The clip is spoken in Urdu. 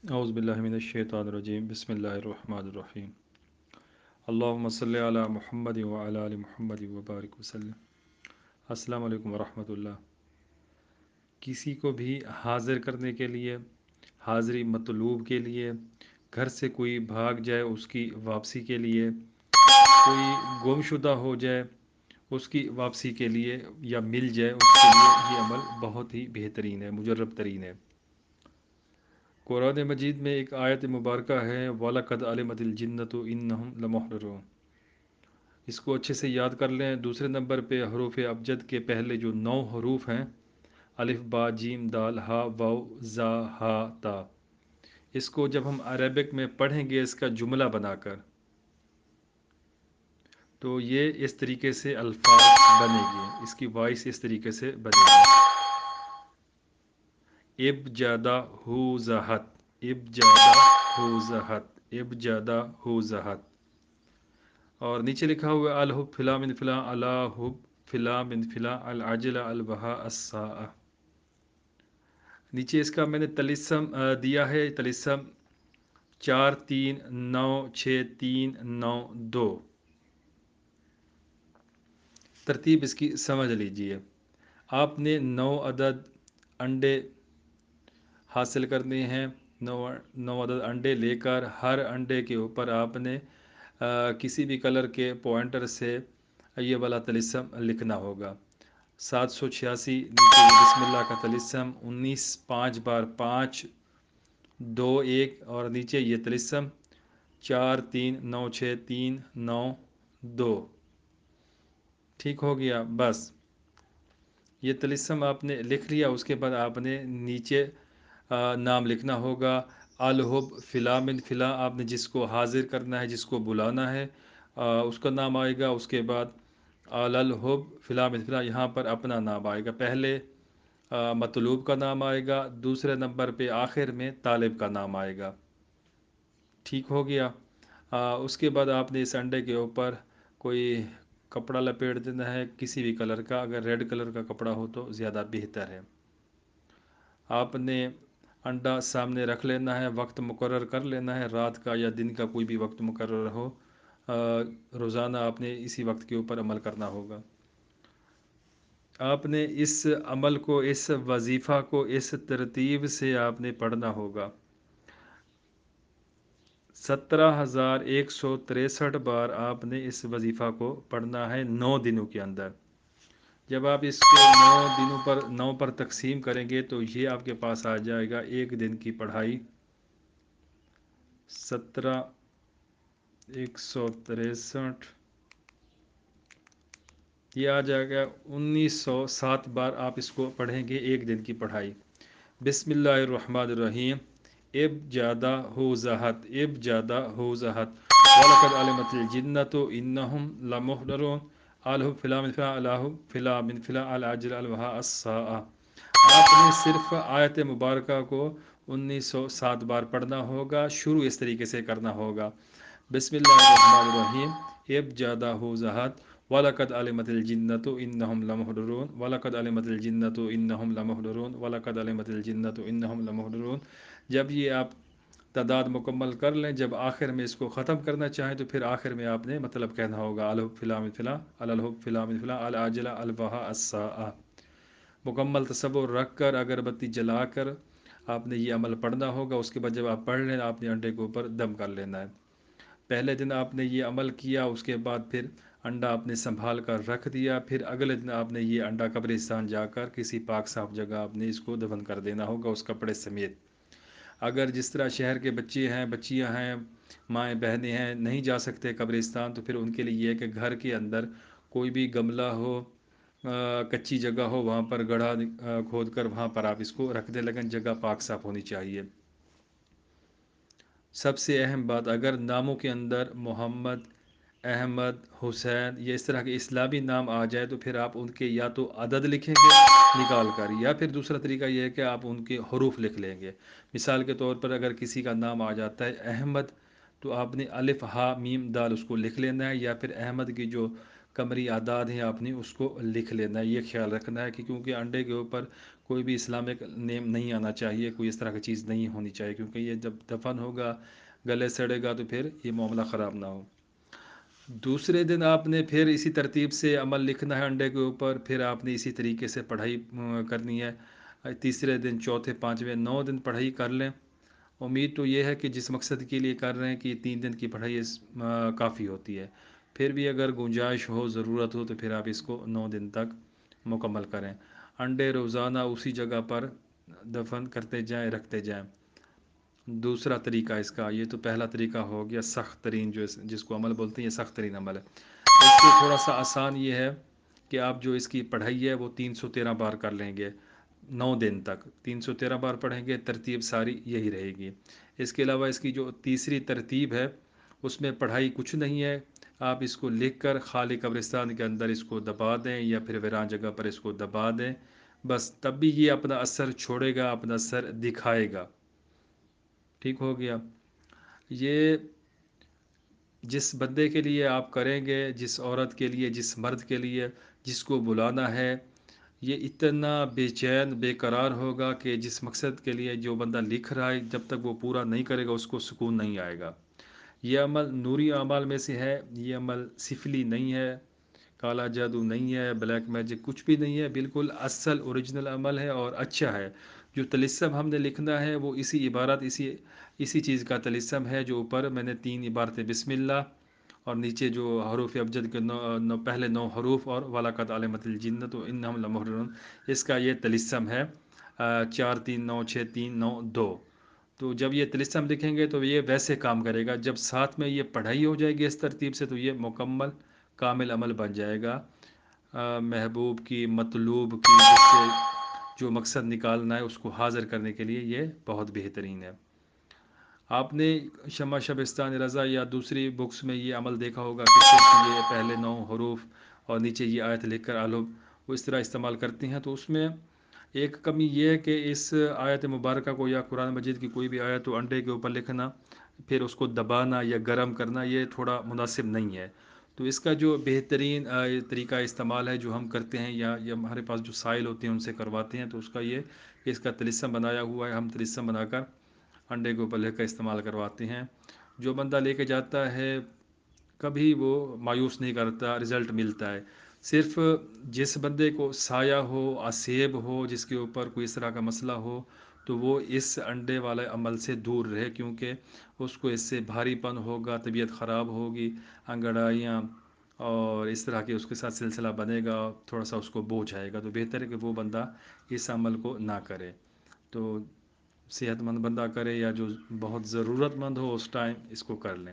اعوذ باللہ من الشیطان الرجیم بسم اللہ الرحمن الرحیم اللہم صلی علی محمد وعلی آل محمد وبارک وسلم۔ السلام علیکم ورحمۃ اللہ۔ کسی کو بھی حاضر کرنے کے لیے، حاضری مطلوب کے لیے، گھر سے کوئی بھاگ جائے اس کی واپسی کے لیے، کوئی گم شدہ ہو جائے اس کی واپسی کے لیے، یا مل جائے اس کے لیے یہ عمل بہت ہی بہترین ہے، مجرب ترین ہے۔ قرآن مجید میں ایک آیت مبارکہ ہے وَلَقَدْ عَلِمَتِ الْجِنَّةُ إِنَّهُمْ لَمُحْضَرُونَ۔ اس کو اچھے سے یاد کر لیں۔ دوسرے نمبر پہ حروف ابجد کے پہلے جو 9 حروف ہیں، الف با جیم دال ہا واو زا ہا تا، اس کو جب ہم عربک میں پڑھیں گے اس کا جملہ بنا کر، تو یہ اس طریقے سے الفاظ بنے گے، اس کی وائس اس طریقے سے بنے گی: ابجدہ ہو زہت، ابجدہ ہو زہت، ابجدہ ہو زہت۔ اور نیچے لکھا ہوا ہے الحب فلا من فلا الحب فلا من فلا العجل البہا الساء۔ نیچے اس کا میں نے طلسم دیا ہے، طلسم 4 3 9 6 3 9 2۔ ترتیب اس کی سمجھ لیجئے۔ آپ نے 9 عدد انڈے حاصل کرنے ہیں۔ 9 عدد انڈے لے کر ہر انڈے کے اوپر آپ نے کسی بھی کلر کے پوائنٹر سے یہ والا طلسم لکھنا ہوگا۔ 786 نیچے یہ بسم اللہ کا طلسم، 19 5 بار 5 2 1، اور نیچے یہ طلسم 4 3 9 6 3 9 2۔ ٹھیک ہو گیا؟ بس یہ طلسم آپ نے لکھ لیا۔ اس کے بعد آپ نے نیچے نام لکھنا ہوگا الحب فلا من فلا۔ آپ نے جس کو حاضر کرنا ہے، جس کو بلانا ہے، اس کا نام آئے گا۔ اس کے بعد الحب فلا من فلا، یہاں پر اپنا نام آئے گا۔ پہلے مطلوب کا نام آئے گا، دوسرے نمبر پہ آخر میں طالب کا نام آئے گا۔ ٹھیک ہو گیا؟ اس کے بعد آپ نے اس انڈے کے اوپر کوئی کپڑا لپیٹ دینا ہے کسی بھی کلر کا، اگر ریڈ کلر کا کپڑا ہو تو زیادہ بہتر ہے۔ آپ نے انڈا سامنے رکھ لینا ہے، وقت مقرر کر لینا ہے، رات کا یا دن کا کوئی بھی وقت مقرر ہو، روزانہ آپ نے اسی وقت کے اوپر عمل کرنا ہوگا۔ آپ نے اس عمل کو، اس وظیفہ کو اس ترتیب سے آپ نے پڑھنا ہوگا۔ 17,163 بار آپ نے اس وظیفہ کو پڑھنا ہے 9 دنوں کے اندر۔ جب آپ اس کو 9 دنوں پر 9 پر تقسیم کریں گے تو یہ آپ کے پاس آ جائے گا ایک دن کی پڑھائی 17,163، یہ آ جائے گا 1907 بار آپ اس کو پڑھیں گے ایک دن کی پڑھائی۔ بسم اللہ الرحمن الرحیم۔ ابجدہ ہو زہت، ابجدہ ہو زہت، وَلَقَدْ عَلِمَتِ الْجِنَّةُ إِنَّهُمْ لَمُحْضَرُونَ الحب فلا من فلا الحب فلا من فلا العجل البہا الساء۔ آپ نے صرف آیت مبارکہ کو 1907 بار پڑھنا ہوگا۔ شروع اس طریقے سے کرنا ہوگا: بسم اللہ الرحمن الرحیم، ابجدہ ہو زہت، وَلَقَدْ عَلِمَتِ الْجِنَّةُ إِنَّهُمْ لَمُحْضَرُونَ وَلَقَدْ عَلِمَتِ الْجِنَّةُ إِنَّهُمْ لَمُحْضَرُونَ وَلَقَدْ عَلِمَتِ الْجِنَّةُ إِنَّهُمْ لَمُحْضَرُونَ۔ جب یہ آپ تعداد مکمل کر لیں، جب آخر میں اس کو ختم کرنا چاہیں تو پھر آخر میں آپ نے مطلب کہنا ہوگا الحب فلا من فلا الحب فلا من فلا العاجل البہا الساء۔ مکمل تصور رکھ کر، اگربتی جلا کر آپ نے یہ عمل پڑھنا ہوگا۔ اس کے بعد جب آپ پڑھ لیں، آپ نے انڈے کے اوپر دم کر لینا ہے۔ پہلے دن آپ نے یہ عمل کیا، اس کے بعد پھر انڈا آپ نے سنبھال کر رکھ دیا، پھر اگلے دن آپ نے یہ انڈا قبرستان جا کر کسی پاک صاف جگہ آپ نے اس کو دفن کر دینا ہوگا اس کپڑے سمیت۔ اگر جس طرح شہر کے بچے ہیں، بچیاں ہیں، مائیں بہنیں ہیں، نہیں جا سکتے قبرستان، تو پھر ان کے لیے یہ ہے کہ گھر کے اندر کوئی بھی گملہ ہو، کچی جگہ ہو، وہاں پر گڑھا کھود کر وہاں پر آپ اس کو رکھ دیں، لیکن جگہ پاک صاف ہونی چاہیے۔ سب سے اہم بات، اگر ناموں کے اندر محمد، احمد، حسین یہ اس طرح کے اسلامی نام آ جائے تو پھر آپ ان کے یا تو عدد لکھیں گے نکال کر، یا پھر دوسرا طریقہ یہ ہے کہ آپ ان کے حروف لکھ لیں گے۔ مثال کے طور پر اگر کسی کا نام آ جاتا ہے احمد، تو آپ نے الف ہا میم دال اس کو لکھ لینا ہے، یا پھر احمد کی جو قمری اعداد ہیں آپ نے اس کو لکھ لینا ہے۔ یہ خیال رکھنا ہے کہ کیونکہ انڈے کے اوپر کوئی بھی اسلامک نیم نہیں آنا چاہیے، کوئی اس طرح کی چیز نہیں ہونی چاہیے، کیونکہ یہ جب دفن ہوگا گلے سڑے گا تو پھر یہ معاملہ خراب نہ ہو۔ دوسرے دن آپ نے پھر اسی ترتیب سے عمل لکھنا ہے انڈے کے اوپر، پھر آپ نے اسی طریقے سے پڑھائی کرنی ہے۔ تیسرے دن، چوتھے، پانچویں، 9 دن پڑھائی کر لیں۔ امید تو یہ ہے کہ جس مقصد کے لیے کر رہے ہیں کہ 3 دن کی پڑھائی کافی ہوتی ہے۔ پھر بھی اگر گنجائش ہو، ضرورت ہو، تو پھر آپ اس کو 9 دن تک مکمل کریں۔ انڈے روزانہ اسی جگہ پر دفن کرتے جائیں، رکھتے جائیں۔ دوسرا طریقہ اس کا، یہ تو پہلا طریقہ ہو گیا سخت ترین، جس کو عمل بولتے ہیں، یہ سخت ترین عمل ہے۔ اس سے تھوڑا سا آسان یہ ہے کہ آپ جو اس کی پڑھائی ہے وہ 313 بار کر لیں گے 9 دن تک، 313 بار پڑھیں گے، ترتیب ساری یہی رہے گی۔ اس کے علاوہ اس کی جو تیسری ترتیب ہے اس میں پڑھائی کچھ نہیں ہے، آپ اس کو لکھ کر خالی قبرستان کے اندر اس کو دبا دیں یا پھر ویران جگہ پر اس کو دبا دیں، بس تب بھی یہ اپنا اثر چھوڑے گا، اپنا اثر دکھائے گا۔ ٹھیک ہو گیا؟ یہ جس بندے کے لیے آپ کریں گے، جس عورت کے لیے، جس مرد کے لیے، جس کو بلانا ہے، یہ اتنا بے چین، بے قرار ہوگا کہ جس مقصد کے لیے جو بندہ لکھ رہا ہے جب تک وہ پورا نہیں کرے گا اس کو سکون نہیں آئے گا۔ یہ عمل نوری اعمال میں سے ہے، یہ عمل سفلی نہیں ہے، کالا جادو نہیں ہے، بلیک میجک کچھ بھی نہیں ہے، بالکل اصل اوریجنل عمل ہے اور اچھا ہے۔ جو طلسم ہم نے لکھنا ہے وہ اسی عبارت، اسی چیز کا طلسم ہے جو اوپر میں نے 3 عبارتیں بسم اللہ اور نیچے جو حروف ابجد کے پہلے 9 حروف اور وَلَقَدْ عَلِمَتِ الْجِنَّةُ إِنَّهُمْ لَمُحْضَرُونَ، اس کا یہ طلسم ہے 4 3 9 6 3 9 2۔ تو جب یہ طلسم لکھیں گے تو یہ ویسے کام کرے گا، جب ساتھ میں یہ پڑھائی ہو جائے گی اس ترتیب سے تو یہ مکمل کامل عمل بن جائے گا۔ محبوب کی، مطلوب کی، جس سے جو مقصد نکالنا ہے اس کو حاضر کرنے کے لیے یہ بہت بہترین ہے۔ آپ نے شمع شبستان رضا یا دوسری بکس میں یہ عمل دیکھا ہوگا کہ صرف یہ پہلے 9 حروف اور نیچے یہ آیت لکھ کر الحب وہ اس طرح استعمال کرتے ہیں، تو اس میں ایک کمی یہ ہے کہ اس آیت مبارکہ کو یا قرآن مجید کی کوئی بھی آیت تو انڈے کے اوپر لکھنا، پھر اس کو دبانا یا گرم کرنا، یہ تھوڑا مناسب نہیں ہے۔ تو اس کا جو بہترین طریقہ استعمال ہے جو ہم کرتے ہیں یا ہمارے پاس جو سائل ہوتے ہیں ان سے کرواتے ہیں، تو اس کا یہ کہ اس کا طلسم بنایا ہوا ہے، ہم طلسم بنا کر انڈے کے اوپر لے کر استعمال کرواتے ہیں۔ جو بندہ لے کے جاتا ہے کبھی وہ مایوس نہیں کرتا، رزلٹ ملتا ہے۔ صرف جس بندے کو سایہ ہو، عصیب ہو، جس کے اوپر کوئی اس طرح کا مسئلہ ہو، تو وہ اس انڈے والے عمل سے دور رہے، کیونکہ اس کو اس سے بھاری پن ہوگا، طبیعت خراب ہوگی، انگڑائیاں اور اس طرح کے اس کے ساتھ سلسلہ بنے گا، تھوڑا سا اس کو بوجھ آئے گا، تو بہتر ہے کہ وہ بندہ اس عمل کو نہ کرے۔ تو صحت مند بندہ کرے یا جو بہت ضرورت مند ہو اس ٹائم اس کو کر لیں۔